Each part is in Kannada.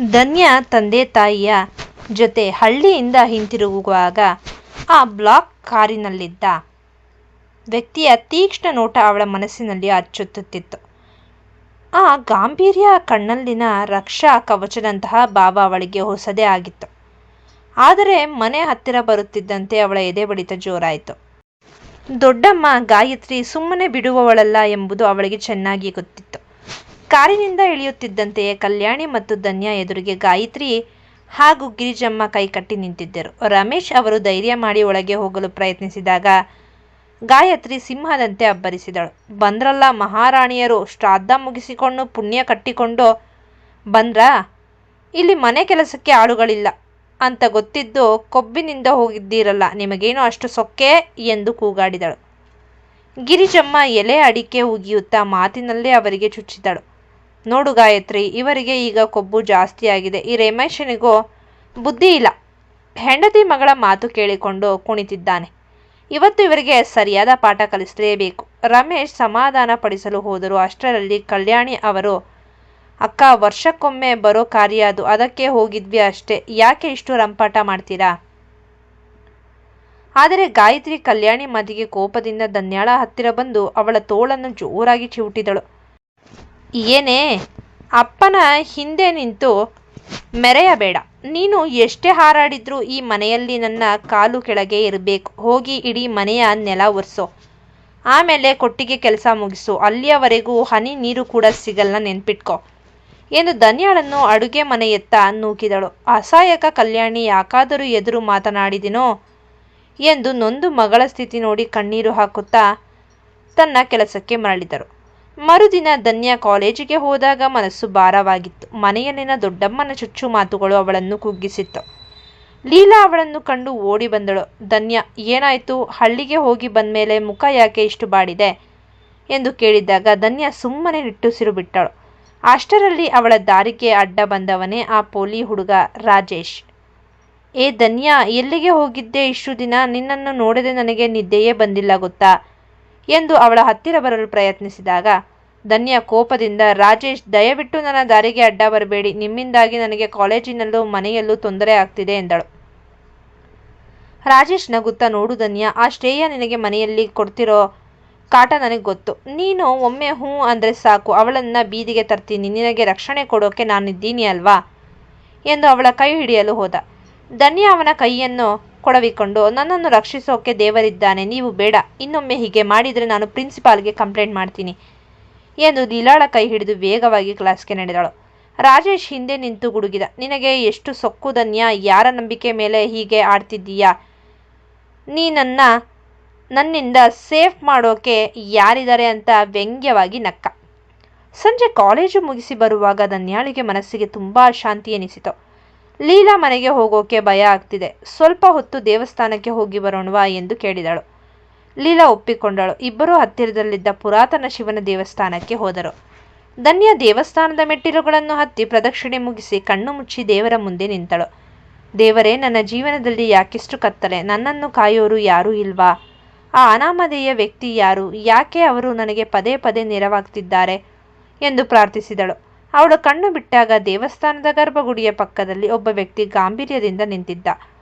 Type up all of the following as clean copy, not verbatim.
ಧನ್ಯ ತಂದೆ ತಾಯಿಯ ಜೊತೆ ಹಳ್ಳಿಯಿಂದ ಹಿಂತಿರುಗುವಾಗ ಆ ಬ್ಲಾಕ್ ಕಾರಿನಲ್ಲಿದ್ದ ವ್ಯಕ್ತಿಯ ತೀಕ್ಷ್ಣ ನೋಟ ಅವಳ ಮನಸ್ಸಿನಲ್ಲಿ ಅಚ್ಚೊತ್ತುತ್ತಿತ್ತು. ಆ ಗಾಂಭೀರ್ಯ ಕಣ್ಣಲ್ಲಿನ ರಕ್ಷಾ ಕವಚದಂತಹ ಭಾವ ಅವಳಿಗೆ ಹೊಸದೇ ಆಗಿತ್ತು. ಆದರೆ ಮನೆ ಹತ್ತಿರ ಬರುತ್ತಿದ್ದಂತೆ ಅವಳ ಎದೆ ಬಡಿತ ಜೋರಾಯಿತು. ದೊಡ್ಡಮ್ಮ ಗಾಯತ್ರಿ ಸುಮ್ಮನೆ ಬಿಡುವವಳಲ್ಲ ಎಂಬುದು ಅವಳಿಗೆ ಚೆನ್ನಾಗಿ ಗೊತ್ತಿತ್ತು. ಕಾರಿನಿಂದ ಇಳಿಯುತ್ತಿದ್ದಂತೆಯೇ ಕಲ್ಯಾಣಿ ಮತ್ತು ಧನ್ಯ ಎದುರಿಗೆ ಗಾಯತ್ರಿ ಹಾಗೂ ಗಿರಿಜಮ್ಮ ಕೈಕಟ್ಟಿ ನಿಂತಿದ್ದರು. ರಮೇಶ್ ಅವರು ಧೈರ್ಯ ಮಾಡಿ ಒಳಗೆ ಹೋಗಲು ಪ್ರಯತ್ನಿಸಿದಾಗ ಗಾಯತ್ರಿ ಸಿಂಹದಂತೆ ಅಬ್ಬರಿಸಿದಳು. ಬಂದ್ರಲ್ಲ ಮಹಾರಾಣಿಯರು, ಶ್ರಾದ್ದ ಮುಗಿಸಿಕೊಂಡು ಪುಣ್ಯ ಕಟ್ಟಿಕೊಂಡು ಬಂದ್ರಾ? ಇಲ್ಲಿ ಮನೆ ಕೆಲಸಕ್ಕೆ ಆಳುಗಳಿಲ್ಲ ಅಂತ ಗೊತ್ತಿದ್ದು ಕೊಬ್ಬಿನಿಂದ ಹೋಗಿದ್ದೀರಲ್ಲ, ನಿಮಗೇನು ಅಷ್ಟು ಸೊಕ್ಕೆ ಎಂದು ಕೂಗಾಡಿದಳು. ಗಿರಿಜಮ್ಮ ಎಲೆ ಅಡಿಕೆ ಉಗಿಯುತ್ತಾ ಮಾತಿನಲ್ಲೇ ಅವರಿಗೆ ಚುಚ್ಚಿದಳು. ನೋಡು ಗಾಯತ್ರಿ, ಇವರಿಗೆ ಈಗ ಕೊಬ್ಬು ಜಾಸ್ತಿ ಆಗಿದೆ. ಈ ರಮೇಶನಿಗೂ ಬುದ್ಧಿ ಇಲ್ಲ. ಹೆಂಡತಿ ಮಗಳ ಮಾತು ಕೇಳಿಕೊಂಡು ಕುಣಿತಿದ್ದಾನೆ. ಇವತ್ತು ಇವರಿಗೆ ಸರಿಯಾದ ಪಾಠ ಕಲಿಸಲೇಬೇಕು. ರಮೇಶ್ ಸಮಾಧಾನ ಪಡಿಸಲು ಹೋದರು. ಅಷ್ಟರಲ್ಲಿ ಕಲ್ಯಾಣಿ ಅವರು, ಅಕ್ಕ, ವರ್ಷಕ್ಕೊಮ್ಮೆ ಬರೋ ಕಾರ್ಯ ಅದು, ಅದಕ್ಕೆ ಹೋಗಿದ್ವಿ ಅಷ್ಟೇ, ಯಾಕೆ ಇಷ್ಟು ರಂಪಾಟ ಮಾಡ್ತೀರಾ? ಆದರೆ ಗಾಯತ್ರಿ ಕಲ್ಯಾಣಿ ಮಾತಿಗೆ ಕೋಪದಿಂದ ಧನ್ಯಾಳ ಹತ್ತಿರ ಬಂದು ಅವಳ ತೋಳನ್ನು ಜೋರಾಗಿ ಚಿವುಟಿದಳು. ಏನೇ, ಅಪ್ಪನ ಹಿಂದೆ ನಿಂತು ಮೆರೆಯಬೇಡ. ನೀನು ಎಷ್ಟೇ ಹಾರಾಡಿದ್ರೂ ಈ ಮನೆಯಲ್ಲಿ ನನ್ನ ಕಾಲು ಕೆಳಗೆ ಇರಬೇಕು. ಹೋಗಿ ಇಡೀ ಮನೆಯ ನೆಲ ಒರೆಸೋ, ಆಮೇಲೆ ಕೊಟ್ಟಿಗೆ ಕೆಲಸ ಮುಗಿಸು. ಅಲ್ಲಿಯವರೆಗೂ ಹನಿ ನೀರು ಕೂಡ ಸಿಗಲ್ಲ, ನೆನ್ಪಿಟ್ಕೋ ಎಂದು ಧನ್ಯಾಳನ್ನು ಅಡುಗೆ ಮನೆಯತ್ತ ನೂಕಿದಳು. ಅಸಹಾಯಕ ಕಲ್ಯಾಣಿ ಯಾಕಾದರೂ ಎದುರು ಮಾತನಾಡಿದಿನೋ ಎಂದು ನೊಂದು ಮಗಳ ಸ್ಥಿತಿ ನೋಡಿ ಕಣ್ಣೀರು ಹಾಕುತ್ತಾ ತನ್ನ ಕೆಲಸಕ್ಕೆ ಮರಳಿದರು. ಮರುದಿನ ಧನ್ಯ ಕಾಲೇಜಿಗೆ ಹೋದಾಗ ಮನಸ್ಸು ಭಾರವಾಗಿತ್ತು. ಮನೆಯಲ್ಲಿನ ದೊಡ್ಡಮ್ಮನ ಚುಚ್ಚು ಮಾತುಗಳು ಅವಳನ್ನು ಕುಗ್ಗಿಸಿತ್ತು. ಲೀಲಾ ಅವಳನ್ನು ಕಂಡು ಓಡಿ ಬಂದಳು. ಧನ್ಯ, ಏನಾಯ್ತು? ಹಳ್ಳಿಗೆ ಹೋಗಿ ಬಂದ್ಮೇಲೆ ಮುಖ ಯಾಕೆ ಇಷ್ಟು ಬಾಡಿದೆ ಎಂದು ಕೇಳಿದಾಗ ಧನ್ಯ ಸುಮ್ಮನೆ ನಿಟ್ಟುಸಿರು ಬಿಟ್ಟಳು. ಅಷ್ಟರಲ್ಲಿ ಅವಳ ದಾರಿಗೆ ಅಡ್ಡ ಬಂದವನೇ ಆ ಪೋಲಿ ಹುಡುಗ ರಾಜೇಶ್. ಏ ಧನ್ಯ, ಎಲ್ಲಿಗೆ ಹೋಗಿದ್ದೆ ಇಷ್ಟು ದಿನ? ನಿನ್ನನ್ನು ನೋಡದೆ ನನಗೆ ನಿದ್ದೆಯೇ ಬಂದಿಲ್ಲ ಗೊತ್ತಾ ಎಂದು ಅವಳ ಹತ್ತಿರ ಬರಲು ಪ್ರಯತ್ನಿಸಿದಾಗ ಧನ್ಯ ಕೋಪದಿಂದ, ರಾಜೇಶ್, ದಯವಿಟ್ಟು ನನ್ನ ದಾರಿಗೆ ಅಡ್ಡ ಬರಬೇಡಿ. ನಿಮ್ಮಿಂದಾಗಿ ನನಗೆ ಕಾಲೇಜಿನಲ್ಲೂ ಮನೆಯಲ್ಲೂ ತೊಂದರೆ ಆಗ್ತಿದೆ ಎಂದಳು. ರಾಜೇಶ್ ನಗುತ್ತಾ, ನೋಡು ಧನ್ಯ, ಆ ಶ್ರೇಯ ನಿನಗೆ ಮನೆಯಲ್ಲಿ ಕೊಡ್ತಿರೋ ಕಾಟ ನನಗೆ ಗೊತ್ತು. ನೀನು ಒಮ್ಮೆ ಹ್ಞೂ ಅಂದರೆ ಸಾಕು, ಅವಳನ್ನು ಬೀದಿಗೆ ತರ್ತೀನಿ. ನಿನಗೆ ರಕ್ಷಣೆ ಕೊಡೋಕೆ ನಾನಿದ್ದೀನಿ ಅಲ್ವಾ ಎಂದು ಅವಳ ಕೈ ಹಿಡಿಯಲು ಹೋದ. ಧನ್ಯ ಅವನ ಕೈಯನ್ನು ಕೊಡವಿಕೊಂಡು, ನನ್ನನ್ನು ರಕ್ಷಿಸೋಕೆ ದೇವರಿದ್ದಾನೆ, ನೀವು ಬೇಡ. ಇನ್ನೊಮ್ಮೆ ಹೀಗೆ ಮಾಡಿದರೆ ನಾನು ಪ್ರಿನ್ಸಿಪಾಲ್ಗೆ ಕಂಪ್ಲೇಂಟ್ ಮಾಡ್ತೀನಿ ಎಂದು ಲೀಲಾಳ ಕೈ ಹಿಡಿದು ವೇಗವಾಗಿ ಕ್ಲಾಸ್ಗೆ ನಡೆದಳು. ರಾಜೇಶ್ ಹಿಂದೆ ನಿಂತು ಗುಡುಗಿದ. ನಿನಗೆ ಎಷ್ಟು ಸೊಕ್ಕು ಧನ್ಯ? ಯಾರ ನಂಬಿಕೆ ಮೇಲೆ ಹೀಗೆ ಆಡ್ತಿದ್ದೀಯಾ? ನನ್ನಿಂದ ಸೇಫ್ ಮಾಡೋಕೆ ಯಾರಿದ್ದಾರೆ ಅಂತ ವ್ಯಂಗ್ಯವಾಗಿ ನಕ್ಕ. ಸಂಜೆ ಕಾಲೇಜು ಮುಗಿಸಿ ಬರುವಾಗ ಧನ್ಯಾಳಿಗೆ ಮನಸ್ಸಿಗೆ ತುಂಬ ಅಶಾಂತಿ ಎನಿಸಿತು. ಲೀಲಾ ಮನೆಗೆ ಹೋಗೋಕೆ ಭಯ ಆಗ್ತಿದೆ, ಸ್ವಲ್ಪ ಹೊತ್ತು ದೇವಸ್ಥಾನಕ್ಕೆ ಹೋಗಿ ಬರೋಣವಾ ಎಂದು ಕೇಳಿದಳು. ಲೀಲಾ ಒಪ್ಪಿಕೊಂಡಳು. ಇಬ್ಬರೂ ಹತ್ತಿರದಲ್ಲಿದ್ದ ಪುರಾತನ ಶಿವನ ದೇವಸ್ಥಾನಕ್ಕೆ ಹೋದರು. ಧನ್ಯ ದೇವಸ್ಥಾನದ ಮೆಟ್ಟಿಲುಗಳನ್ನು ಹತ್ತಿ ಪ್ರದಕ್ಷಿಣೆ ಮುಗಿಸಿ ಕಣ್ಣು ಮುಚ್ಚಿ ದೇವರ ಮುಂದೆ ನಿಂತಳು. ದೇವರೇ, ನನ್ನ ಜೀವನದಲ್ಲಿ ಯಾಕಿಷ್ಟು ಕತ್ತಲೆ? ನನ್ನನ್ನು ಕಾಯೋರು ಯಾರೂ ಇಲ್ವಾ? ಆ ಅನಾಮಧೇಯ ವ್ಯಕ್ತಿ ಯಾರು? ಯಾಕೆ ಅವರು ನನಗೆ ಪದೇ ಪದೇ ನೆರವಾಗ್ತಿದ್ದಾರೆ ಎಂದು ಪ್ರಾರ್ಥಿಸಿದಳು. ಅವಳು ಕಣ್ಣು ಬಿಟ್ಟಾಗ ದೇವಸ್ಥಾನದ ಗರ್ಭಗುಡಿಯ ಪಕ್ಕದಲ್ಲಿ ಒಬ್ಬ ವ್ಯಕ್ತಿ ಗಾಂಭೀರ್ಯದಿಂದ ನಿಂತಿದ್ದ.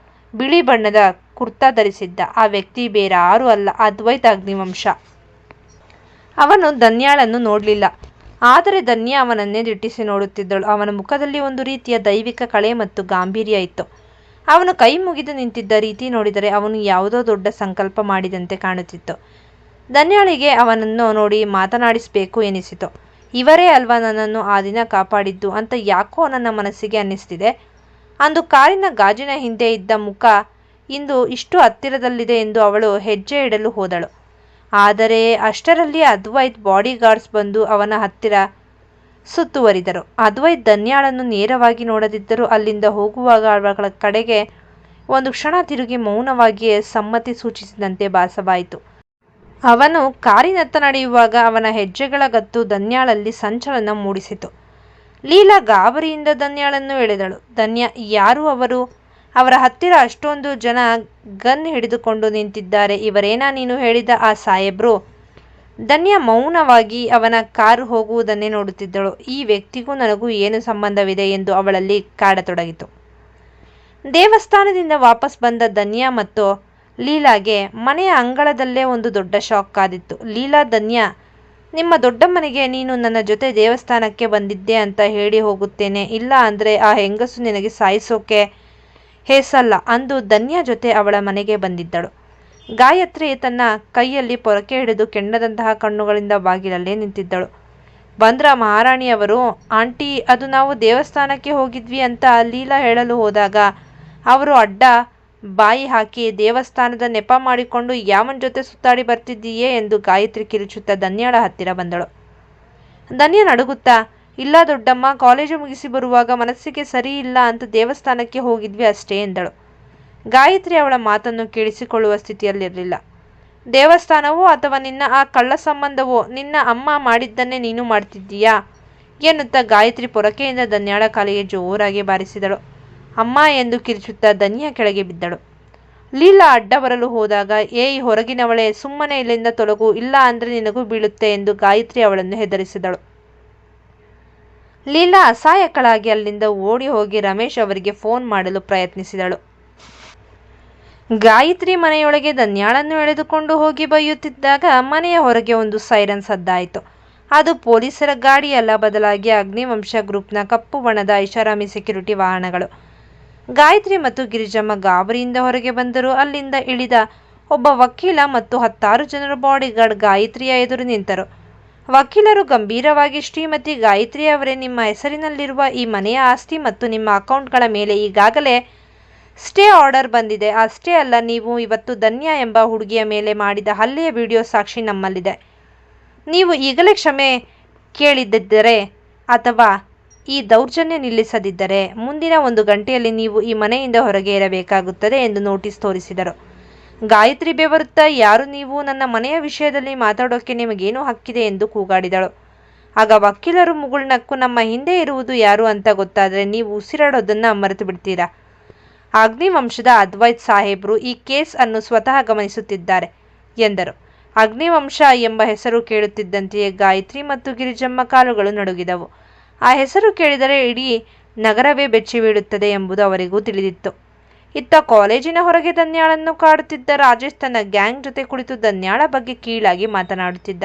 ಬಿಳಿ ಬಣ್ಣದ ಕುರ್ತಾ ಧರಿಸಿದ್ದ. ಆ ವ್ಯಕ್ತಿ ಬೇರಾರೂ ಅಲ್ಲ, ಅದ್ವೈತ್ ಅಗ್ನಿವಂಶ. ಅವನು ಧನ್ಯಾಳನ್ನು ನೋಡಲಿಲ್ಲ, ಆದರೆ ಧನ್ಯ ಅವನನ್ನೇ ದಿಟ್ಟಿಸಿ ನೋಡುತ್ತಿದ್ದಳು. ಅವನ ಮುಖದಲ್ಲಿ ಒಂದು ರೀತಿಯ ದೈವಿಕ ಕಳೆ ಮತ್ತು ಗಾಂಭೀರ್ಯ ಇತ್ತು. ಅವನು ಕೈ ಮುಗಿದು ನಿಂತಿದ್ದ ರೀತಿ ನೋಡಿದರೆ ಅವನು ಯಾವುದೋ ದೊಡ್ಡ ಸಂಕಲ್ಪ ಮಾಡಿದಂತೆ ಕಾಣುತ್ತಿತ್ತು. ಧನ್ಯಾಳಿಗೆ ಅವನನ್ನು ನೋಡಿ ಮಾತನಾಡಿಸಬೇಕು ಎನಿಸಿತು. ಇವರೇ ಅಲ್ವಾ ನನ್ನನ್ನು ಆ ದಿನ ಕಾಪಾಡಿದ್ದು ಅಂತ ಯಾಕೋ ನನ್ನ ಮನಸ್ಸಿಗೆ ಅನ್ನಿಸ್ತಿದೆ. ಅಂದು ಕಾರಿನ ಗಾಜಿನ ಹಿಂದೆ ಇದ್ದ ಮುಖ ಇಂದು ಇಷ್ಟು ಹತ್ತಿರದಲ್ಲಿದೆ ಎಂದು ಅವಳು ಹೆಜ್ಜೆ ಇಡಲು ಹೋದಳು. ಆದರೆ ಅಷ್ಟರಲ್ಲಿ ಅದ್ವೈತ್ ಬಾಡಿಗಾರ್ಡ್ಸ್ ಬಂದು ಅವನ ಹತ್ತಿರ ಸುತ್ತುವರಿದರು. ಅದ್ವೈತ್ ಧನ್ಯಾಳನ್ನು ನೇರವಾಗಿ ನೋಡದಿದ್ದರೂ ಅಲ್ಲಿಂದ ಹೋಗುವಾಗ ಅವಳ ಕಡೆಗೆ ಒಂದು ಕ್ಷಣ ತಿರುಗಿ ಮೌನವಾಗಿಯೇ ಸಮ್ಮತಿ ಸೂಚಿಸಿದಂತೆ ಭಾಸವಾಯಿತು. ಅವನು ಕಾರಿನತ್ತ ನಡೆಯುವಾಗ ಅವನ ಹೆಜ್ಜೆಗಳ ಗತ್ತು ಧನ್ಯಾಳಲ್ಲಿ ಸಂಚಲನ ಮೂಡಿಸಿತು. ಲೀಲಾ ಗಾಬರಿಯಿಂದ ಧನ್ಯಾಳನ್ನು ಎಳೆದಳು. ಧನ್ಯ, ಯಾರು ಅವರು? ಅವರ ಹತ್ತಿರ ಅಷ್ಟೊಂದು ಜನ ಗನ್ ಹಿಡಿದುಕೊಂಡು ನಿಂತಿದ್ದಾರೆ. ಇವರೇನಾ ನೀನು ಹೇಳಿದ ಆ ಸಾಹೇಬ್ರು? ಧನ್ಯ ಮೌನವಾಗಿ ಅವನ ಕಾರು ಹೋಗುವುದನ್ನೇ ನೋಡುತ್ತಿದ್ದಳು. ಈ ವ್ಯಕ್ತಿಗೂ ನನಗೂ ಏನು ಸಂಬಂಧವಿದೆ ಎಂದು ಅವಳಲ್ಲಿ ಕಾಡತೊಡಗಿತು. ದೇವಸ್ಥಾನದಿಂದ ವಾಪಸ್ ಬಂದ ಧನ್ಯ ಮತ್ತು ಲೀಲಾಗೆ ಮನೆಯ ಅಂಗಳದಲ್ಲೇ ಒಂದು ದೊಡ್ಡ ಶಾಕ್ ಕಾದಿತ್ತು. ಲೀಲಾ, ಧನ್ಯ, ನಿಮ್ಮ ದೊಡ್ಡಮ್ಮನಿಗೆ ನೀನು ನನ್ನ ಜೊತೆ ದೇವಸ್ಥಾನಕ್ಕೆ ಬಂದಿದ್ದೆ ಅಂತ ಹೇಳಿ ಹೋಗುತ್ತೇನೆ, ಇಲ್ಲ ಅಂದರೆ ಆ ಹೆಂಗಸು ನಿನಗೆ ಸಾಯಿಸೋಕೆ ಹೇಸಲ್ಲ ಅಂದು ಧನ್ಯ ಜೊತೆ ಅವಳ ಮನೆಗೆ ಬಂದಿದ್ದಳು. ಗಾಯತ್ರಿ ತನ್ನ ಕೈಯಲ್ಲಿ ಪೊರಕೆ ಹಿಡಿದು ಕೆಂಡದಂತಹ ಕಣ್ಣುಗಳಿಂದ ಬಾಗಿಲಲ್ಲೇ ನಿಂತಿದ್ದಳು. ಬಂದ್ರ ಮಹಾರಾಣಿಯವರು? ಆಂಟಿ, ಅದು ನಾವು ದೇವಸ್ಥಾನಕ್ಕೆ ಹೋಗಿದ್ವಿ ಅಂತ ಲೀಲಾ ಹೇಳಲು ಹೋದಾಗ ಅವರು ಅಡ್ಡ ಬಾಯಿ ಹಾಕಿ ದೇವಸ್ಥಾನದ ನೆಪ ಮಾಡಿಕೊಂಡು ಯಾವನ ಜೊತೆ ಸುತ್ತಾಡಿ ಬರ್ತಿದ್ದೀಯೇ ಎಂದು ಗಾಯತ್ರಿ ಕಿರುಚುತ್ತಾ ಧನ್ಯಳ ಹತ್ತಿರ ಬಂದಳು. ಧನ್ಯ ನಡುಗುತ್ತಾ, ಇಲ್ಲ ದೊಡ್ಡಮ್ಮ, ಕಾಲೇಜು ಮುಗಿಸಿ ಬರುವಾಗ ಮನಸ್ಸಿಗೆ ಸರಿ ಇಲ್ಲ ಅಂತ ದೇವಸ್ಥಾನಕ್ಕೆ ಹೋಗಿದ್ವಿ ಅಷ್ಟೇ ಎಂದಳು. ಗಾಯತ್ರಿ ಅವಳ ಮಾತನ್ನು ಕೇಳಿಸಿಕೊಳ್ಳುವ ಸ್ಥಿತಿಯಲ್ಲಿರಲಿಲ್ಲ. ದೇವಸ್ಥಾನವೋ ಅಥವಾ ನಿನ್ನ ಆ ಕಳ್ಳ ಸಂಬಂಧವೋ, ನಿನ್ನ ಅಮ್ಮ ಮಾಡಿದ್ದನ್ನೇ ನೀನು ಮಾಡ್ತಿದ್ದೀಯಾ ಎನ್ನುತ್ತಾ ಗಾಯತ್ರಿ ಪೊರಕೆಯಿಂದ ಧನ್ಯಾಳ ಕಾಲಿಗೆ ಜೋರಾಗಿ ಬಾರಿಸಿದಳು. ಅಮ್ಮ ಎಂದು ಕಿರುಚುತ್ತಾ ಧನ್ಯ ಕೆಳಗೆ ಬಿದ್ದಳು. ಲೀಲಾ ಅಡ್ಡ ಬರಲು ಹೋದಾಗ, ಏಯ್ ಹೊರಗಿನವಳೆ, ಸುಮ್ಮನೆ ಇಲ್ಲಿಂದ ತೊಲಗು, ಇಲ್ಲ ಅಂದ್ರೆ ನಿನಗೂ ಬೀಳುತ್ತೆ ಎಂದು ಗಾಯತ್ರಿ ಅವಳನ್ನು ಹೆದರಿಸಿದಳು. ಲೀಲಾ ಅಸಹಾಯಕಳಾಗಿ ಅಲ್ಲಿಂದ ಓಡಿ ಹೋಗಿ ರಮೇಶ್ ಅವರಿಗೆ ಫೋನ್ ಮಾಡಲು ಪ್ರಯತ್ನಿಸಿದಳು. ಗಾಯತ್ರಿ ಮನೆಯೊಳಗೆ ಧನ್ಯಾಳನ್ನು ಎಳೆದುಕೊಂಡು ಹೋಗಿ ಬೈಯುತ್ತಿದ್ದಾಗ ಮನೆಯ ಹೊರಗೆ ಒಂದು ಸೈರನ್ ಸದ್ದಾಯಿತು. ಅದು ಪೊಲೀಸರ ಗಾಡಿಯಲ್ಲ, ಬದಲಾಗಿ ಅಗ್ನಿವಂಶ ಗ್ರೂಪ್ನ ಕಪ್ಪು ಬಣ್ಣದ ಐಷಾರಾಮಿ ಸೆಕ್ಯೂರಿಟಿ ವಾಹನಗಳು. ಗಾಯತ್ರಿ ಮತ್ತು ಗಿರಿಜಮ್ಮ ಗಾಬರಿಯಿಂದ ಹೊರಗೆ ಬಂದರು. ಅಲ್ಲಿಂದ ಇಳಿದ ಒಬ್ಬ ವಕೀಲ ಮತ್ತು 10 ಜನರ ಬಾಡಿಗಾರ್ಡ್ ಗಾಯತ್ರಿಯ ಎದುರು ನಿಂತರು. ವಕೀಲರು ಗಂಭೀರವಾಗಿ, ಶ್ರೀಮತಿ ಗಾಯತ್ರಿ ಅವರೇ, ನಿಮ್ಮ ಹೆಸರಿನಲ್ಲಿರುವ ಈ ಮನೆಯ ಆಸ್ತಿ ಮತ್ತು ನಿಮ್ಮ ಅಕೌಂಟ್ಗಳ ಮೇಲೆ ಈಗಾಗಲೇ ಸ್ಟೇ ಆರ್ಡರ್ ಬಂದಿದೆ. ಅಷ್ಟೇ ಅಲ್ಲ, ನೀವು ಇವತ್ತು ಧನ್ಯ ಎಂಬ ಹುಡುಗಿಯ ಮೇಲೆ ಮಾಡಿದ ಹಲ್ಲೆಯ ವಿಡಿಯೋ ಸಾಕ್ಷಿ ನಮ್ಮಲ್ಲಿದೆ. ನೀವು ಈಗಲೇ ಕ್ಷಮೆ ಕೇಳಿದ್ದರೆ ಅಥವಾ ಈ ದೌರ್ಜನ್ಯ ನಿಲ್ಲಿಸದಿದ್ದರೆ ಮುಂದಿನ 1 ಗಂಟೆಯಲ್ಲಿ ನೀವು ಈ ಮನೆಯಿಂದ ಹೊರಗೆ ಇರಬೇಕಾಗುತ್ತದೆ ಎಂದು ನೋಟಿಸ್ ತೋರಿಸಿದರು. ಗಾಯತ್ರಿ ಬೆವರುತ್ತಾ, ಯಾರು ನೀವು? ನನ್ನ ಮನೆಯ ವಿಷಯದಲ್ಲಿ ಮಾತಾಡೋಕೆ ನಿಮಗೇನು ಹಕ್ಕಿದೆ ಎಂದು ಕೂಗಾಡಿದಳು. ಆಗ ವಕೀಲರು ಮುಗುಳ್ನಕ್ಕು, ನಮ್ಮ ಹಿಂದೆ ಇರುವುದು ಯಾರು ಅಂತ ಗೊತ್ತಾದರೆ ನೀವು ಉಸಿರಾಡೋದನ್ನು ಮರೆತು ಬಿಡ್ತೀರಾ. ಅಗ್ನಿವಂಶದ ಅದ್ವೈತ್ ಸಾಹೇಬ್ರು ಈ ಕೇಸ್ ಅನ್ನು ಸ್ವತಃ ಗಮನಿಸುತ್ತಿದ್ದಾರೆ ಎಂದರು. ಅಗ್ನಿವಂಶ ಎಂಬ ಹೆಸರು ಕೇಳುತ್ತಿದ್ದಂತೆಯೇ ಗಾಯತ್ರಿ ಮತ್ತು ಗಿರಿಜಮ್ಮ ಕಾಲುಗಳು ನಡುಗಿದವು. ಆ ಹೆಸರು ಕೇಳಿದರೆ ಇಡೀ ನಗರವೇ ಬೆಚ್ಚಿ ಬೀಳುತ್ತದೆ ಎಂಬುದು ಅವರಿಗೂ ತಿಳಿದಿತ್ತು. ಇತ್ತ ಕಾಲೇಜಿನ ಹೊರಗೆ ಧನ್ಯಾಳನ್ನು ಕಾಡುತ್ತಿದ್ದ ರಾಜೇಶ್ ತನ್ನ ಗ್ಯಾಂಗ್ ಜೊತೆ ಕುಳಿತು ಧನ್ಯಾಳ ಬಗ್ಗೆ ಕೀಳಾಗಿ ಮಾತನಾಡುತ್ತಿದ್ದ.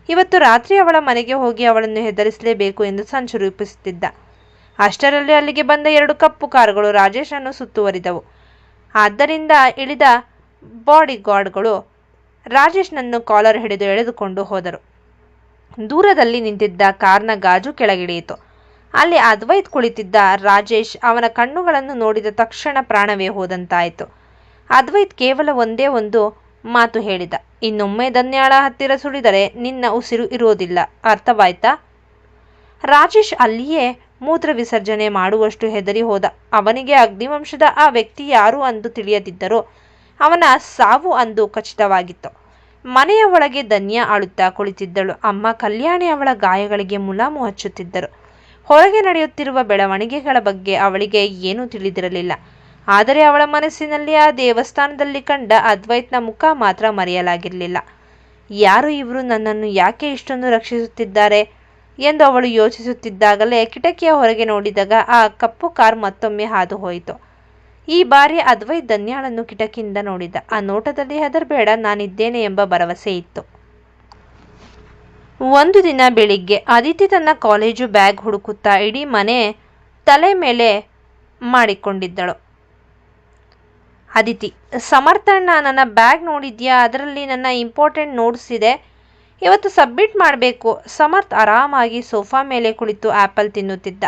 ಇವತ್ತು ರಾತ್ರಿ ಅವಳ ಮನೆಗೆ ಹೋಗಿ ಅವಳನ್ನು ಹೆದರಿಸಲೇಬೇಕು ಎಂದು ಸಂಚು ರೂಪಿಸುತ್ತಿದ್ದ. ಅಷ್ಟರಲ್ಲಿ ಅಲ್ಲಿಗೆ ಬಂದ 2 ಕಪ್ಪು ಕಾರುಗಳು ರಾಜೇಶನ್ನು ಸುತ್ತುವರಿದವು. ಆದ್ದರಿಂದ ಇಳಿದ ಬಾಡಿಗಾರ್ಡ್ಗಳು ರಾಜೇಶ್ನನ್ನು ಕಾಲರ್ ಹಿಡಿದು ಎಳೆದುಕೊಂಡು ಹೋದರು. ದೂರದಲ್ಲಿ ನಿಂತಿದ್ದ ಕಾರ್ನ ಗಾಜು ಕೆಳಗಿಳಿಯಿತು. ಅಲ್ಲಿ ಅದ್ವೈತ್ ಕುಳಿತಿದ್ದ. ರಾಜೇಶ್ ಅವನ ಕಣ್ಣುಗಳನ್ನು ನೋಡಿದ ತಕ್ಷಣ ಪ್ರಾಣವೇ ಹೋದಂತಾಯಿತು. ಅದ್ವೈತ್ ಕೇವಲ ಒಂದೇ ಒಂದು ಮಾತು ಹೇಳಿದ, ಇನ್ನೊಮ್ಮೆ ಧನ್ಯಾಳ ಹತ್ತಿರ ಸುಳಿದರೆ ನಿನ್ನ ಉಸಿರು ಇರೋದಿಲ್ಲ, ಅರ್ಥವಾಯ್ತಾ? ರಾಜೇಶ್ ಅಲ್ಲಿಯೇ ಮೂತ್ರ ವಿಸರ್ಜನೆ ಮಾಡುವಷ್ಟು ಹೆದರಿ ಹೋದ. ಅವನಿಗೆ ಅಗ್ನಿವಂಶದ ಆ ವ್ಯಕ್ತಿ ಯಾರು ಅಂದು ತಿಳಿಯದಿದ್ದರೂ ಅವನ ಸಾವು ಅಂದು ಖಚಿತವಾಗಿತ್ತು. ಮನೆಯ ಒಳಗೆ ಧನ್ಯ ಅಳುತ್ತಾ ಕುಳಿತಿದ್ದಳು. ಅಮ್ಮ ಕಲ್ಯಾಣಿ ಅವಳ ಗಾಯಗಳಿಗೆ ಮುಲಾಮು ಹಚ್ಚುತ್ತಿದ್ದರು. ಹೊರಗೆ ನಡೆಯುತ್ತಿರುವ ಬೆಳವಣಿಗೆಗಳ ಬಗ್ಗೆ ಅವಳಿಗೆ ಏನೂ ತಿಳಿದಿರಲಿಲ್ಲ. ಆದರೆ ಅವಳ ಮನಸ್ಸಿನಲ್ಲಿ ಆ ದೇವಸ್ಥಾನದಲ್ಲಿ ಕಂಡ ಅದ್ವೈತ್ನ ಮುಖ ಮಾತ್ರ ಮರೆಯಲಾಗಿರಲಿಲ್ಲ. ಯಾರು ಇವರು? ನನ್ನನ್ನು ಯಾಕೆ ಇಷ್ಟೊಂದು ರಕ್ಷಿಸುತ್ತಿದ್ದಾರೆ ಎಂದು ಅವಳು ಯೋಚಿಸುತ್ತಿದ್ದಾಗಲೇ ಕಿಟಕಿಯ ಹೊರಗೆ ನೋಡಿದಾಗ ಆ ಕಪ್ಪು ಕಾರ್ ಮತ್ತೊಮ್ಮೆ ಹಾದು ಹೋಯಿತು. ಈ ಬಾರಿ ಅದ್ವೈತ್ ಧನ್ಯಾಳನ್ನು ಕಿಟಕಿಯಿಂದ ನೋಡಿದ. ಆ ನೋಟದಲ್ಲಿ ಹೆದರಬೇಡ, ನಾನಿದ್ದೇನೆ ಎಂಬ ಭರವಸೆ ಇತ್ತು. ಒಂದು ದಿನ ಬೆಳಿಗ್ಗೆ ಅದಿತಿ ತನ್ನ ಕಾಲೇಜು ಬ್ಯಾಗ್ ಹುಡುಕುತ್ತಾ ಇಡೀ ಮನೆ ತಲೆ ಮೇಲೆ ಮಾಡಿಕೊಂಡಿದ್ದಳು. ಅದಿತಿ, ಸಮರ್ಥಣ್ಣ, ನನ್ನ ಬ್ಯಾಗ್ ನೋಡಿದ್ಯಾ? ಅದರಲ್ಲಿ ನನ್ನ ಇಂಪಾರ್ಟೆಂಟ್ ನೋಟ್ಸ್ ಇದೆ, ಇವತ್ತು ಸಬ್ಮಿಟ್ ಮಾಡಬೇಕು. ಸಮರ್ಥ್ ಆರಾಮಾಗಿ ಸೋಫಾ ಮೇಲೆ ಕುಳಿತು ಆ್ಯಪಲ್ ತಿನ್ನುತ್ತಿದ್ದ.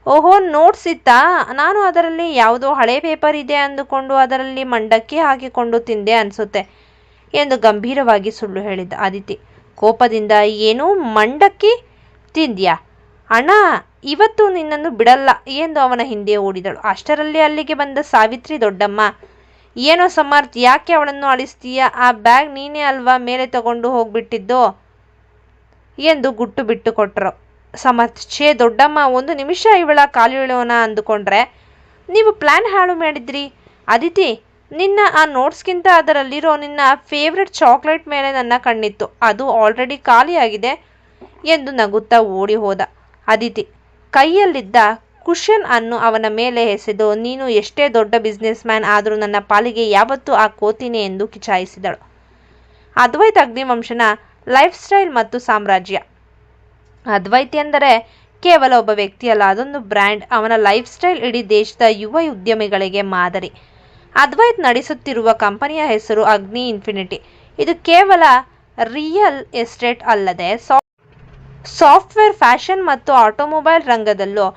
ಓಹೋ, ನೋಟ್ಸ್ ಇತ್ತಾ? ನಾನು ಅದರಲ್ಲಿ ಯಾವುದೋ ಹಳೆ ಪೇಪರ್ ಇದೆ ಅಂದುಕೊಂಡು ಅದರಲ್ಲಿ ಮಂಡಕ್ಕಿ ಹಾಕಿಕೊಂಡು ತಿಂದೆ ಅನಿಸುತ್ತೆ ಎಂದು ಗಂಭೀರವಾಗಿ ಸುಳ್ಳು ಹೇಳಿದ್ದ ಅದಿತಿ ಕೋಪದಿಂದ. ಏನೂ ಮಂಡಕ್ಕಿ ತಿಂದ್ಯಾ? ಅಣ್ಣ, ಇವತ್ತು ನಿನ್ನನ್ನು ಬಿಡಲ್ಲ ಎಂದು ಅವನ ಹಿಂದೆ ಓಡಿದಳು. ಅಷ್ಟರಲ್ಲಿ ಅಲ್ಲಿಗೆ ಬಂದ ಸಾವಿತ್ರಿ ದೊಡ್ಡಮ್ಮ, ಏನೋ ಸಮರ್ಥ್, ಯಾಕೆ ಅವಳನ್ನು ಅಳಿಸ್ತೀಯ? ಆ ಬ್ಯಾಗ್ ನೀನೇ ಅಲ್ವಾ ಮೇಲೆ ತಗೊಂಡು ಹೋಗ್ಬಿಟ್ಟಿದ್ದು ಎಂದು ಗುಟ್ಟು ಬಿಟ್ಟು ಕೊಟ್ಟರು. ಸಮರ್ಥ್, ಛೇ ದೊಡ್ಡಮ್ಮ, 1 ನಿಮಿಷ ಇವಳ ಕಾಲು ಎಳೆಯೋಣ ಅಂದುಕೊಂಡ್ರೆ ನೀವು ಪ್ಲ್ಯಾನ್ ಹಾಳು ಮಾಡಿದ್ರಿ. ಅದಿತಿ, ನಿನ್ನ ಆ ನೋಟ್ಸ್ಗಿಂತ ಅದರಲ್ಲಿರೋ ನಿನ್ನ ಫೇವ್ರೆಟ್ ಚಾಕ್ಲೇಟ್ ಮೇಲೆ ನನ್ನ ಕಣ್ಣಿತ್ತು. ಅದು ಆಲ್ರೆಡಿ ಖಾಲಿಯಾಗಿದೆ ಎಂದು ನಗುತ್ತಾ ಓಡಿ ಹೋದ. ಅದಿತಿ ಕೈಯಲ್ಲಿದ್ದ ಕುಷನ್ ಅನ್ನು ಅವನ ಮೇಲೆ ಎಸೆದು, ನೀನು ಎಷ್ಟೇ ದೊಡ್ಡ ಬಿಸ್ನೆಸ್ ಮ್ಯಾನ್ ಆದರೂ ನನ್ನ ಪಾಲಿಗೆ ಯಾವತ್ತೂ ಆ ಕೋತಿನೇ ಎಂದು ಕಿಚಾಯಿಸಿದಳು. ಅದ್ವೈತ್ ಅಗ್ನಿವಂಶನ ಲೈಫ್ ಸ್ಟೈಲ್ ಮತ್ತು ಸಾಮ್ರಾಜ್ಯ. ಅದ್ವೈತ್ ಎಂದರೆ ಕೇವಲ ಒಬ್ಬ ವ್ಯಕ್ತಿಯಲ್ಲ, ಅದೊಂದು ಬ್ರ್ಯಾಂಡ್. ಅವನ ಲೈಫ್ ಸ್ಟೈಲ್ ಇಡೀ ದೇಶದ ಯುವ ಉದ್ಯಮಿಗಳಿಗೆ ಮಾದರಿ. ಅದ್ವೈತ್ ನಡೆಸುತ್ತಿರುವ ಕಂಪನಿಯ ಹೆಸರು ಅಗ್ನಿ ಇನ್ಫಿನಿಟಿ. ಇದು ಕೇವಲ ರಿಯಲ್ ಎಸ್ಟೇಟ್ ಅಲ್ಲದೆ ಸಾಫ್ಟ್ವೇರ್, ಫ್ಯಾಷನ್ ಮತ್ತು ಆಟೋಮೊಬೈಲ್ ರಂಗದಲ್ಲೂ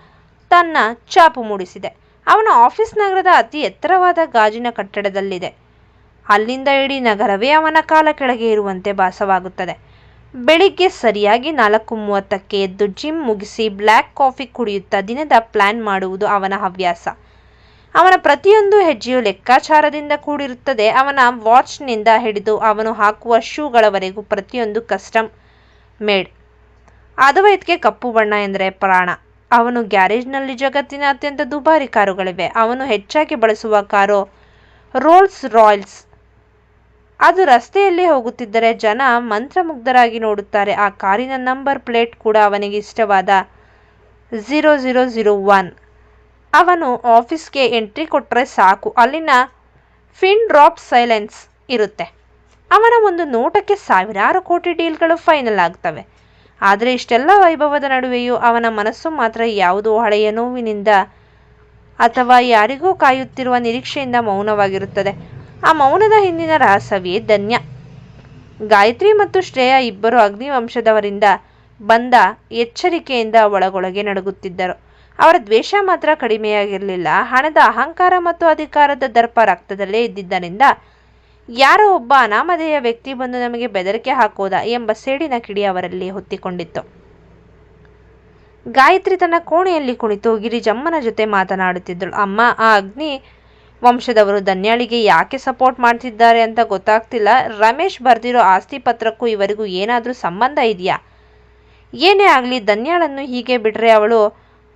ತನ್ನ ಛಾಪು ಮೂಡಿಸಿದೆ. ಅವನ ಆಫೀಸ್ ನಗರದ ಅತಿ ಎತ್ತರವಾದ ಗಾಜಿನ ಕಟ್ಟಡದಲ್ಲಿದೆ. ಅಲ್ಲಿಂದ ಇಡೀ ನಗರವೇ ಅವನ ಕಾಲ ಕೆಳಗೆ ಇರುವಂತೆ ಭಾಸವಾಗುತ್ತದೆ. ಬೆಳಿಗ್ಗೆ ಸರಿಯಾಗಿ 4:30ಕ್ಕೆ ಎದ್ದು ಜಿಮ್ ಮುಗಿಸಿ ಬ್ಲ್ಯಾಕ್ ಕಾಫಿ ಕುಡಿಯುತ್ತಾ ದಿನದ ಪ್ಲಾನ್ ಮಾಡುವುದು ಅವನ ಹವ್ಯಾಸ. ಅವನ ಪ್ರತಿಯೊಂದು ಹೆಜ್ಜೆಯು ಲೆಕ್ಕಾಚಾರದಿಂದ ಕೂಡಿರುತ್ತದೆ. ಅವನ ವಾಚ್ನಿಂದ ಹಿಡಿದು ಅವನು ಹಾಕುವ ಶೂಗಳವರೆಗೂ ಪ್ರತಿಯೊಂದು ಕಸ್ಟಮ್ ಮೇಡ್. ಅದ್ವೈತ್ಗೆ ಕಪ್ಪು ಬಣ್ಣ ಎಂದರೆ ಪ್ರಾಣ. ಅವನು ಗ್ಯಾರೇಜ್ನಲ್ಲಿ ಜಗತ್ತಿನ ಅತ್ಯಂತ ದುಬಾರಿ ಕಾರುಗಳಿವೆ. ಅವನು ಹೆಚ್ಚಾಗಿ ಬಳಸುವ ಕಾರು ರೋಲ್ಸ್ ರಾಯ್ಸ್. ಅದು ರಸ್ತೆಯಲ್ಲಿ ಹೋಗುತ್ತಿದ್ದರೆ ಜನ ಮಂತ್ರಮುಗ್ಧರಾಗಿ ನೋಡುತ್ತಾರೆ. ಆ ಕಾರಿನ ನಂಬರ್ ಪ್ಲೇಟ್ ಕೂಡ ಅವನಿಗೆ ಇಷ್ಟವಾದ 0001. ಅವನು ಆಫೀಸ್ಗೆ ಎಂಟ್ರಿ ಕೊಟ್ಟರೆ ಸಾಕು, ಅಲ್ಲಿನ ಫಿನ್ ಡ್ರಾಪ್ ಸೈಲೆನ್ಸ್ ಇರುತ್ತೆ. ಅವನ ಒಂದು ನೋಟಕ್ಕೆ ಸಾವಿರಾರು ಕೋಟಿ ಡೀಲ್ಗಳು ಫೈನಲ್ ಆಗ್ತವೆ. ಆದರೆ ಇಷ್ಟೆಲ್ಲ ವೈಭವದ ನಡುವೆಯೂ ಅವನ ಮನಸ್ಸು ಮಾತ್ರ ಯಾವುದೋ ಹಳೆಯ ನೋವಿನಿಂದ ಅಥವಾ ಯಾರಿಗೂ ಕಾಯುತ್ತಿರುವ ನಿರೀಕ್ಷೆಯಿಂದ ಮೌನವಾಗಿರುತ್ತದೆ. ಆ ಮೌನದ ಹಿಂದಿನ ರಹಸ್ಯವೇ ಧನ್ಯ. ಗಾಯತ್ರಿ ಮತ್ತು ಶ್ರೇಯಾ ಇಬ್ಬರು ಅಗ್ನಿವಂಶದವರಿಂದ ಬಂದ ಎಚ್ಚರಿಕೆಯಿಂದ ಒಳಗೊಳಗೆ ನಡುಗುತ್ತಿದ್ದರು. ಅವರ ದ್ವೇಷ ಮಾತ್ರ ಕಡಿಮೆಯಾಗಿರಲಿಲ್ಲ. ಹಣದ ಅಹಂಕಾರ ಮತ್ತು ಅಧಿಕಾರದ ದರ್ಪ ರಕ್ತದಲ್ಲೇ ಇದ್ದಿದ್ದರಿಂದ ಯಾರೋ ಒಬ್ಬ ಅನಾಮಧೇಯ ವ್ಯಕ್ತಿ ಬಂದು ನಮಗೆ ಬೆದರಿಕೆ ಹಾಕೋದ ಎಂಬ ಸೇಡಿನ ಕಿಡಿ ಅವರಲ್ಲಿ ಹೊತ್ತಿಕೊಂಡಿತ್ತು. ಗಾಯತ್ರಿ ತನ್ನ ಕೋಣೆಯಲ್ಲಿ ಕುಳಿತು ಗಿರಿಜಮ್ಮನ ಜೊತೆ ಮಾತನಾಡುತ್ತಿದ್ದಳು. ಅಮ್ಮ, ಆ ಅಗ್ನಿ ವಂಶದವರು ಧನ್ಯಾಳಿಗೆ ಯಾಕೆ ಸಪೋರ್ಟ್ ಮಾಡ್ತಿದ್ದಾರೆ ಅಂತ ಗೊತ್ತಾಗ್ತಿಲ್ಲ. ರಮೇಶ್ ಬರ್ದಿರೋ ಆಸ್ತಿ ಪತ್ರಕ್ಕೂ ಇವರಿಗೂ ಏನಾದರೂ ಸಂಬಂಧ ಇದೆಯಾ? ಏನೇ ಆಗಲಿ ಧನ್ಯಾಳನ್ನು ಹೀಗೆ ಬಿಟ್ರೆ ಅವಳು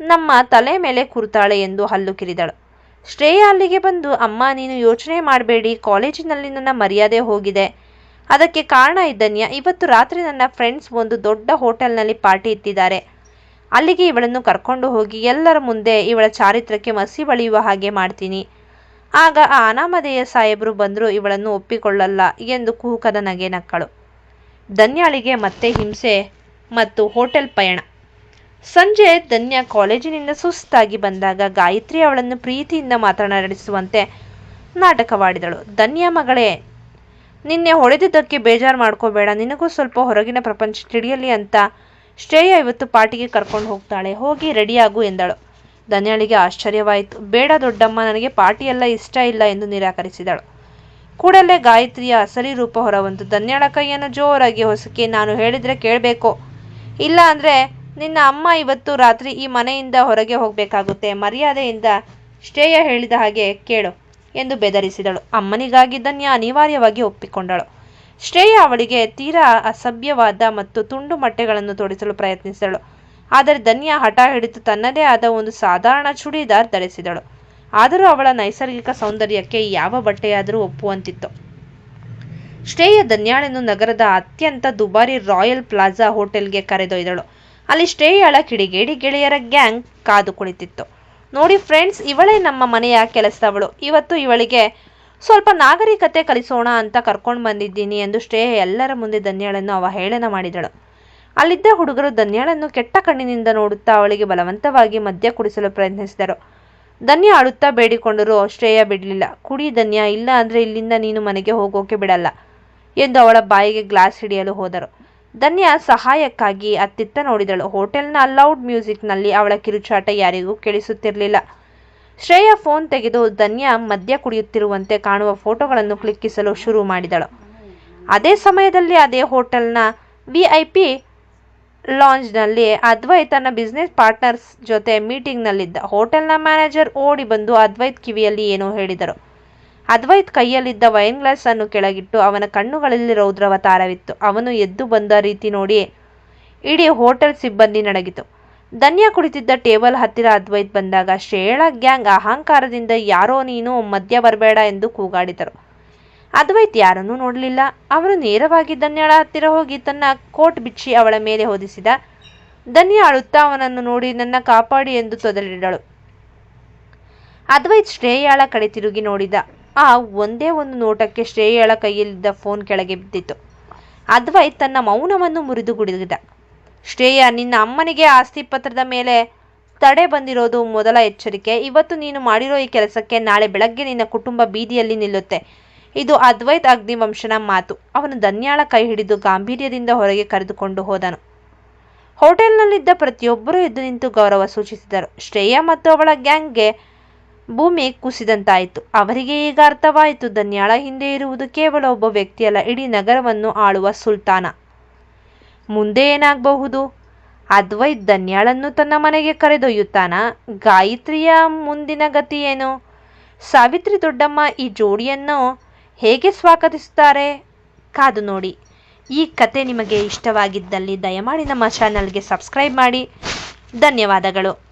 ನಮ್ಮ ತಲೆ ಮೇಲೆ ಕೂರ್ತಾಳೆ ಎಂದು ಹಲ್ಲು ಕಿರಿದಳು. ಶ್ರೇಯಾ ಅಲ್ಲಿಗೆ ಬಂದು, ಅಮ್ಮ ನೀನು ಯೋಚನೆ ಮಾಡಬೇಡಿ, ಕಾಲೇಜಿನಲ್ಲಿ ನನ್ನ ಮರ್ಯಾದೆ ಹೋಗಿದೆ. ಅದಕ್ಕೆ ಕಾರಣ ಧನ್ಯ. ಇವತ್ತು ರಾತ್ರಿ ನನ್ನ ಫ್ರೆಂಡ್ಸ್ ಒಂದು ದೊಡ್ಡ ಹೋಟೆಲ್ನಲ್ಲಿ ಪಾರ್ಟಿ ಇಟ್ಟಿದ್ದಾರೆ. ಅಲ್ಲಿಗೆ ಇವಳನ್ನು ಕರ್ಕೊಂಡು ಹೋಗಿ ಎಲ್ಲರ ಮುಂದೆ ಇವಳ ಚಾರಿತ್ರಕ್ಕೆ ಮಸಿ ಬಳಿಯುವ ಹಾಗೆ ಮಾಡ್ತೀನಿ. ಆಗ ಆ ಅನಾಮಧೇಯ ಸಾಹೇಬರು ಬಂದರೂ ಇವಳನ್ನು ಒಪ್ಪಿಕೊಳ್ಳಲ್ಲ ಎಂದು ಕುಹುಕದ ನಗೆ ನಕ್ಕಳು. ಧನ್ಯಾಳಿಗೆ ಮತ್ತೆ ಹಿಂಸೆ ಮತ್ತು ಹೋಟೆಲ್ ಪಯಣ. ಸಂಜೆ ಧನ್ಯ ಕಾಲೇಜಿನಿಂದ ಸುಸ್ತಾಗಿ ಬಂದಾಗ ಗಾಯತ್ರಿ ಅವಳನ್ನು ಪ್ರೀತಿಯಿಂದ ಮಾತನಾಡಿಸುವಂತೆ ನಾಟಕವಾಡಿದಳು. ಧನ್ಯ ಮಗಳೇ, ನಿನ್ನೆ ಹೊಡೆದಿದ್ದಕ್ಕೆ ಬೇಜಾರು ಮಾಡ್ಕೋಬೇಡ. ನಿನಗೂ ಸ್ವಲ್ಪ ಹೊರಗಿನ ಪ್ರಪಂಚ ತಿಳಿಯಲಿ ಅಂತ ಶ್ರೇಯಾ ಇವತ್ತು ಪಾರ್ಟಿಗೆ ಕರ್ಕೊಂಡು ಹೋಗ್ತಾಳೆ. ಹೋಗಿ ರೆಡಿಯಾಗು ಎಂದಳು. ಧನ್ಯಾಳಿಗೆ ಆಶ್ಚರ್ಯವಾಯಿತು. ಬೇಡ ದೊಡ್ಡಮ್ಮ, ನನಗೆ ಪಾರ್ಟಿಯೆಲ್ಲ ಇಷ್ಟ ಇಲ್ಲ ಎಂದು ನಿರಾಕರಿಸಿದಳು. ಕೂಡಲೇ ಗಾಯತ್ರಿಯ ಅಸಲಿ ರೂಪ ಹೊರಬಂತು. ಧನ್ಯಾಳ ಕೈಯನ್ನು ಜೋರಾಗಿ ಹೊಸಕಿ, ನಾನು ಹೇಳಿದ್ರೆ ಕೇಳಬೇಕು, ಇಲ್ಲ ಅಂದರೆ ನಿನ್ನ ಅಮ್ಮ ಇವತ್ತು ರಾತ್ರಿ ಈ ಮನೆಯಿಂದ ಹೊರಗೆ ಹೋಗಬೇಕಾಗುತ್ತೆ. ಮರ್ಯಾದೆಯಿಂದ ಶ್ರೇಯಾ ಹೇಳಿದ ಹಾಗೆ ಕೇಳು ಎಂದು ಬೆದರಿಸಿದಳು. ಅಮ್ಮನಿಗಾಗಿ ಧನ್ಯ ಅನಿವಾರ್ಯವಾಗಿ ಒಪ್ಪಿಕೊಂಡಳು. ಶ್ರೇಯಾ ಅವಳಿಗೆ ತೀರಾ ಅಸಭ್ಯವಾದ ಮತ್ತು ತುಂಡು ಮೊಟ್ಟೆಗಳನ್ನು ತೊಡಿಸಲು ಪ್ರಯತ್ನಿಸಿದಳು. ಆದರೆ ಧನ್ಯ ಹಠ ಹಿಡಿದು ತನ್ನದೇ ಆದ ಒಂದು ಸಾಧಾರಣ ಚೂಡಿದಾರ್ ಧರಿಸಿದಳು. ಆದರೂ ಅವಳ ನೈಸರ್ಗಿಕ ಸೌಂದರ್ಯಕ್ಕೆ ಯಾವ ಬಟ್ಟೆಯಾದರೂ ಒಪ್ಪುವಂತಿತ್ತು. ಶ್ರೇಯಾ ಧನ್ಯಾಳನ್ನು ನಗರದ ಅತ್ಯಂತ ದುಬಾರಿ ರಾಯಲ್ ಪ್ಲಾಜಾ ಹೋಟೆಲ್ಗೆ ಕರೆದೊಯ್ದಳು. ಅಲ್ಲಿ ಶ್ರೇಯಾಳ ಕಿಡಿಗೇಡಿ ಗೆಳೆಯರ ಗ್ಯಾಂಗ್ ಕಾದು ಕುಳಿತಿತ್ತು. ನೋಡಿ ಫ್ರೆಂಡ್ಸ್, ಇವಳೇ ನಮ್ಮ ಮನೆಯ ಕೆಲಸದವಳು. ಇವತ್ತು ಇವಳಿಗೆ ಸ್ವಲ್ಪ ನಾಗರಿಕತೆ ಕಲಿಸೋಣ ಅಂತ ಕರ್ಕೊಂಡು ಬಂದಿದ್ದೀನಿ ಎಂದು ಶ್ರೇಯಾ ಎಲ್ಲರ ಮುಂದೆ ಧನ್ಯಾಳನ್ನು ಅವಹೇಳನ ಮಾಡಿದಳು. ಅಲ್ಲಿದ್ದ ಹುಡುಗರು ಧನ್ಯಾಳನ್ನು ಕೆಟ್ಟ ಕಣ್ಣಿನಿಂದ ನೋಡುತ್ತಾ ಅವಳಿಗೆ ಬಲವಂತವಾಗಿ ಮದ್ಯ ಕುಡಿಸಲು ಪ್ರಯತ್ನಿಸಿದರು. ಧನ್ಯ ಅಳುತ್ತಾ ಬೇಡಿಕೊಂಡರೂ ಶ್ರೇಯಾ ಬಿಡಲಿಲ್ಲ. ಕುಡಿ ಧನ್ಯ, ಇಲ್ಲ ಅಂದರೆ ಇಲ್ಲಿಂದ ನೀನು ಮನೆಗೆ ಹೋಗೋಕೆ ಬಿಡಲ್ಲ ಎಂದು ಅವಳ ಬಾಯಿಗೆ ಗ್ಲಾಸ್ ಹಿಡಿಯಲು ಹೋದರು. ಧನ್ಯ ಸಹಾಯಕ್ಕಾಗಿ ಅತ್ತಿತ್ತ ನೋಡಿದಳು. ಹೋಟೆಲ್ನ ಲೌಡ್ ಮ್ಯೂಸಿಕ್ನಲ್ಲಿ ಅವಳ ಕಿರುಚಾಟ ಯಾರಿಗೂ ಕೇಳಿಸುತ್ತಿರಲಿಲ್ಲ. ಶ್ರೇಯಾ ಫೋನ್ ತೆಗೆದು ಧನ್ಯ ಮದ್ಯ ಕುಡಿಯುತ್ತಿರುವಂತೆ ಕಾಣುವ ಫೋಟೋಗಳನ್ನು ಕ್ಲಿಕ್ಕಿಸಲು ಶುರು ಮಾಡಿದಳು. ಅದೇ ಸಮಯದಲ್ಲಿ ಅದೇ ಹೋಟೆಲ್ನ VIP ಲಾಂಜ್ನಲ್ಲಿ ಅದ್ವೈತ್ ತನ್ನ ಬಿಸ್ನೆಸ್ ಪಾರ್ಟ್ನರ್ಸ್ ಜೊತೆ ಮೀಟಿಂಗ್ನಲ್ಲಿದ್ದ. ಹೋಟೆಲ್ನ ಮ್ಯಾನೇಜರ್ ಓಡಿ ಬಂದು ಅದ್ವೈತ್ ಕಿವಿಯಲ್ಲಿ ಏನೋ ಹೇಳಿದರು. ಅದ್ವೈತ್ ಕೈಯಲ್ಲಿದ್ದ ವೈನ್ ಗ್ಲಾಸ್ ಅನ್ನು ಕೆಳಗಿಟ್ಟು ಅವನ ಕಣ್ಣುಗಳಲ್ಲಿ ರೌದ್ರವತಾರವಿತ್ತು. ಅವನು ಎದ್ದು ಬಂದ ರೀತಿ ನೋಡಿ ಇಡೀ ಹೋಟೆಲ್ ಸಿಬ್ಬಂದಿ ನಡಗಿತು. ಧನ್ಯ ಕುಳಿತಿದ್ದ ಟೇಬಲ್ ಹತ್ತಿರ ಅದ್ವೈತ್ ಬಂದಾಗ ಶ್ರೇಯಳ ಗ್ಯಾಂಗ್ ಅಹಂಕಾರದಿಂದ ಯಾರೋ ನೀನು ಮಧ್ಯ ಬರಬೇಡ ಎಂದು ಕೂಗಾಡಿದರು. ಅದ್ವೈತ್ ಯಾರನ್ನೂ ನೋಡಲಿಲ್ಲ. ಅವನು ನೇರವಾಗಿ ಧನ್ಯಳ ಹತ್ತಿರ ಹೋಗಿ ತನ್ನ ಕೋಟ್ ಬಿಚ್ಚಿ ಅವಳ ಮೇಲೆ ಹೊದಿಸಿದ. ಧನ್ಯ ಅಳುತ್ತಾ ಅವನನ್ನು ನೋಡಿ ನನ್ನ ಕಾಪಾಡಿ ಎಂದು ತೊದಲಿಡಳು. ಅದ್ವೈತ್ ಶ್ರೇಯಳ ಕಡೆ ತಿರುಗಿ ನೋಡಿದ. ಆ ಒಂದೇ ಒಂದು ನೋಟಕ್ಕೆ ಶ್ರೇಯಳ ಕೈಯಲ್ಲಿದ್ದ ಫೋನ್ ಕೆಳಗೆ ಬಿದ್ದಿತು. ಅದ್ವೈತ್ ತನ್ನ ಮೌನವನ್ನು ಮುರಿದು ಗುಡುಗಿದ. ಶ್ರೇಯ, ನಿನ್ನ ಅಮ್ಮನಿಗೆ ಆಸ್ತಿ ಪತ್ರದ ಮೇಲೆ ತಡೆ ಬಂದಿರೋದು ಮೊದಲ ಎಚ್ಚರಿಕೆ. ಇವತ್ತು ನೀನು ಮಾಡಿರೋ ಈ ಕೆಲಸಕ್ಕೆ ನಾಳೆ ಬೆಳಗ್ಗೆ ನಿನ್ನ ಕುಟುಂಬ ಬೀದಿಯಲ್ಲಿ ನಿಲ್ಲುತ್ತೆ. ಇದು ಅದ್ವೈತ್ ಅಗ್ನಿವಂಶನ ಮಾತು. ಅವನು ಧನ್ಯಾಳ ಕೈ ಹಿಡಿದು ಗಾಂಭೀರ್ಯದಿಂದ ಹೊರಗೆ ಕರೆದುಕೊಂಡು ಹೋದನು. ಹೋಟೆಲ್ನಲ್ಲಿದ್ದ ಪ್ರತಿಯೊಬ್ಬರೂ ಎದ್ದು ನಿಂತು ಗೌರವ ಸೂಚಿಸಿದರು. ಶ್ರೇಯ ಮತ್ತು ಅವಳ ಗ್ಯಾಂಗ್ಗೆ ಭೂಮಿ ಕುಸಿದಂತಾಯಿತು. ಅವರಿಗೆ ಈಗ ಅರ್ಥವಾಯಿತು, ಧನ್ಯಾಳ ಹಿಂದೆ ಇರುವುದು ಕೇವಲ ಒಬ್ಬ ವ್ಯಕ್ತಿಯಲ್ಲ, ಇಡೀ ನಗರವನ್ನು ಆಳುವ ಸುಲ್ತಾನ. ಮುಂದೆ ಏನಾಗಬಹುದು? ಅದ್ವೈತ್ ಧನ್ಯಾಳನ್ನು ತನ್ನ ಮನೆಗೆ ಕರೆದೊಯ್ಯುತ್ತಾನ? ಗಾಯತ್ರಿಯ ಮುಂದಿನ ಗತಿ ಏನು? ಸಾವಿತ್ರಿ ದೊಡ್ಡಮ್ಮ ಈ ಜೋಡಿಯನ್ನು ಹೇಗೆ ಸ್ವಾಗತಿಸುತ್ತಾರೆ? ಕಾದು ನೋಡಿ. ಈ ಕತೆ ನಿಮಗೆ ಇಷ್ಟವಾಗಿದ್ದಲ್ಲಿ ದಯಮಾಡಿ ನಮ್ಮ ಚಾನಲ್ಗೆ ಸಬ್ಸ್ಕ್ರೈಬ್ ಮಾಡಿ. ಧನ್ಯವಾದಗಳು.